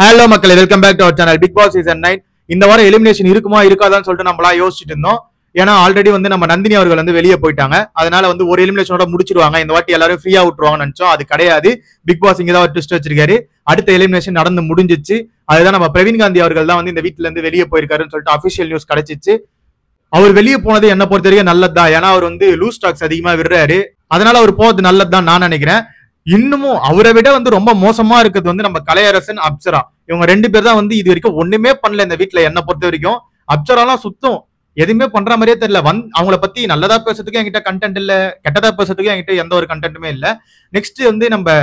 Hello மக்களே, welcome back to our channel. Bigg Boss season 9 இந்த வாரம் எலிமினேஷன் இருக்குமா இருக்காதான்னு சொல்லிட்டு நம்மளா யோசிச்சுட்டு இருந்தோம். ஏன்னா ஆல்ரெடி வந்து நம்ம நந்தினி அவர்கள் வந்து வெளியே போயிட்டாங்க. அதனால வந்து ஒரு எலிமினேஷனோட முடிச்சிருவாங்க, இந்த வாட்டி எல்லாரும் ஃப்ரீயா விட்டுருவாங்கன்னு நினைச்சோம். அது கிடையாது. பிக் பாஸ் இங்க தான் ஒரு ட்விஸ்ட் வச்சிருக்காரு. அடுத்த எலிமினேஷன் நடந்து முடிஞ்சிச்சு. அதுதான் நம்ம பிரவீன் காந்தி அவர்கள் தான் வந்து இந்த வீட்டுல இருந்து வெளியே போயிருக்காருன்னு சொல்லிட்டு அபிஷியல் நியூஸ் கிடைச்சிச்சு. அவர் வெளியே போனது என்ன பொறுத்த வரைக்கும் நல்லதுதான். ஏன்னா அவர் வந்து லூஸ் ஸ்டாக்ஸ் அதிகமா விடுறாரு. அதனால அவர் போறது நல்லதுதான் நான் நினைக்கிறேன். இன்னமும் அவரை விட வந்து ரொம்ப மோசமா இருக்கிறது வந்து நம்ம கலையரசன், அப்சரா. இவங்க ரெண்டு பேர் தான் வந்து இது வரைக்கும் ஒண்ணுமே பண்ணல இந்த வீட்டுல. என்ன பொறுத்த வரைக்கும் அப்சராலாம் சுத்தம் எதுவுமே பண்ற மாதிரியே தெரியல. அவங்கள பத்தி நல்லதா பேசுறதுக்கு என்கிட்ட கண்டென்ட் இல்ல, கெட்டதா பேசுறதுக்கு என்கிட்ட எந்த ஒரு கண்டென்ட்டுமே இல்ல. நெக்ஸ்ட் வந்து நம்ம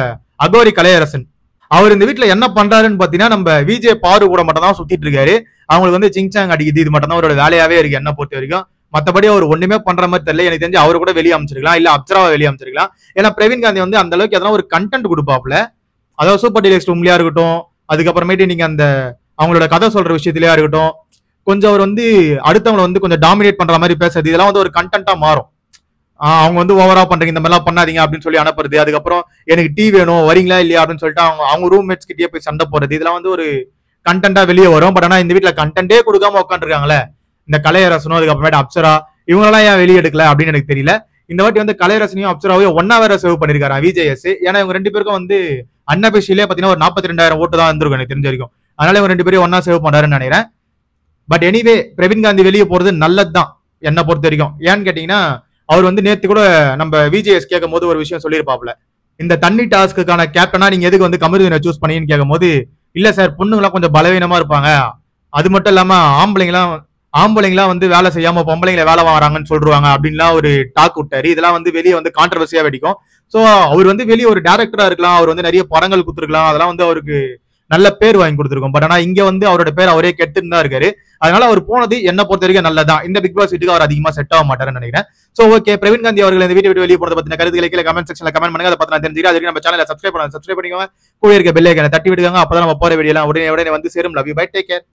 அகோரி கலையரசன். அவர் இந்த வீட்டுல என்ன பண்றாருன்னு பாத்தீங்கன்னா நம்ம விஜய் பாரு கூட மட்டும் தான் சுத்திட்டு இருக்காரு. அவங்களுக்கு வந்து சிங்சாங் அடிக்குது, இது மட்டும் தான் அவரோட வேலையாவே இருக்கு என்ன பொறுத்த வரைக்கும். மத்தபடி அவர் ஒண்ணுமே பண்ற மாதிரி தெரியல. எனக்கு தெரிஞ்சு அவரு கூட வெளியே அமைச்சிருக்கலாம், இல்ல அப்சராவை வெளியே அமைச்சிருக்கலாம். ஏன்னா பிரவீன் காந்தி வந்து அந்த அளவுக்கு எதனா ஒரு கண்டென்ட் கொடுப்பாப்ல. அதாவது சூப்பர் டீலக்ஸ் ரூம்லயா இருக்கட்டும், அதுக்கப்புறமேட்டு நீங்க அந்த அவங்களோட கதை சொல்ற விஷயத்திலயா இருக்கட்டும், கொஞ்சம் அவர் வந்து அடுத்தவங்களை வந்து கொஞ்சம் டாமினேட் பண்ற மாதிரி பேசுறது, இதெல்லாம் வந்து ஒரு கண்டென்ட்டா மாறும். அவங்க வந்து ஓவரா பண்றீங்க, இந்த மாதிரிலாம் பண்ணாதீங்க அப்படின்னு சொல்லி அனுப்புறது. அதுக்கப்புறம் எனக்கு டீ வேணும் வரீங்களா இல்லையா அப்படின்னு சொல்லிட்டு அவங்க ரூம்மேட்ஸ் கிட்டே போய் சண்டை போறது, இதெல்லாம் வந்து ஒரு கண்டென்ட்டா வெளியே வரும். பட் ஆனா இந்த வீட்டுல கண்டென்ட்டே கொடுக்காம உட்காந்துருக்காங்களே இந்த கலையரசனும் அதுக்கப்புறமேட்டு அப்சரா, இவங்களெல்லாம் ஏன் வெளியே எடுக்கல அப்படின்னு எனக்கு தெரியல. இந்த வாட்டி வந்து கலையரசனையும் அப்சராவையும் ஒன்னா வேற சேவ் பண்ணிருக்காரு விஜேஎஸ். ஏன்னா இவங்க ரெண்டு பேருக்கும் வந்து அன்னபிஷிலே பாத்தீங்கன்னா ஒரு 42,000 ஓட்டு தான் இருந்திருக்கும் எனக்கு தெரிஞ்ச வரைக்கும். அதனால இவங்க ரெண்டு பேரும் ஒன்னா சேவ் பண்றாருன்னு நினைக்கிறேன். பட் எனிவே பிரவீன் காந்தி வெளியே போறது நல்லதுதான் என்ன பொறுத்த வரைக்கும். ஏன்னு கேட்டீங்கன்னா அவர் வந்து நேத்து கூட நம்ம விஜேஎஸ் கேட்கும் போது ஒரு விஷயம் சொல்லியிருப்பாப்ல. இந்த தண்ணி டாஸ்க்குக்கான கேப்டனா நீங்க எதுக்கு வந்து கமருதீனை சூஸ் பண்ணீங்கன்னு கேட்கும் போது, இல்ல சார் பொண்ணுங்களாம் கொஞ்சம் பலவீனமா இருப்பாங்க, அது மட்டும் இல்லாம ஆம்பளைங்களாம் வந்து வேலை செய்யாம பொம்பளைங்களை வேலை வாங்குறாங்கன்னு சொல்றாங்க அப்படின்லாம் ஒரு டாக் விட்டாரு. இதெல்லாம் வந்து வெளியே வந்து கான்ட்ரவர்சியா வெடிக்கும். சோ அவர் வந்து வெளியே ஒரு டேரக்டரா இருக்கலாம், அவர் வந்து நிறைய படங்கள் கொடுத்துருக்கலாம், அதெல்லாம் வந்து அவருக்கு நல்ல பேர் வாங்கி கொடுத்துருக்கோம். பட் ஆனா இங்க வந்து அவரோட பேர் அவரே கெட்டுன்னு தான் இருக்காரு. அதனால அவர் போனது என்ன பொறுத்த வரைக்கும் நல்லதான். இந்த பிக் பாஸ் வீட்டுக்கு அவர் அதிகமா செட் ஆக மாட்டாருன்னு நினைக்கிறேன். சோ ஓகே, பிரவீன் காந்தி அவர்கள் இந்த வீட்டு விட்டு வெளியே போனதை பத்தின கருத்துக்களை கீழே கமெண்ட் செக்ஷன்ல கமெண்ட் பண்ணுங்க. அதை பத்தி நான் தெரிஞ்சுக்கிறேன். அதுக்கு நம்ம சேனலை சப்ஸ்கிரைப் பண்ணிக்கோங்க. கூட இருக்க பெல் ஐகானை தட்டி விடுங்க. அப்பதான் நம்ம போற வீடியோ எல்லாம் உடனே வந்து சேரும். Love you, bye, take care.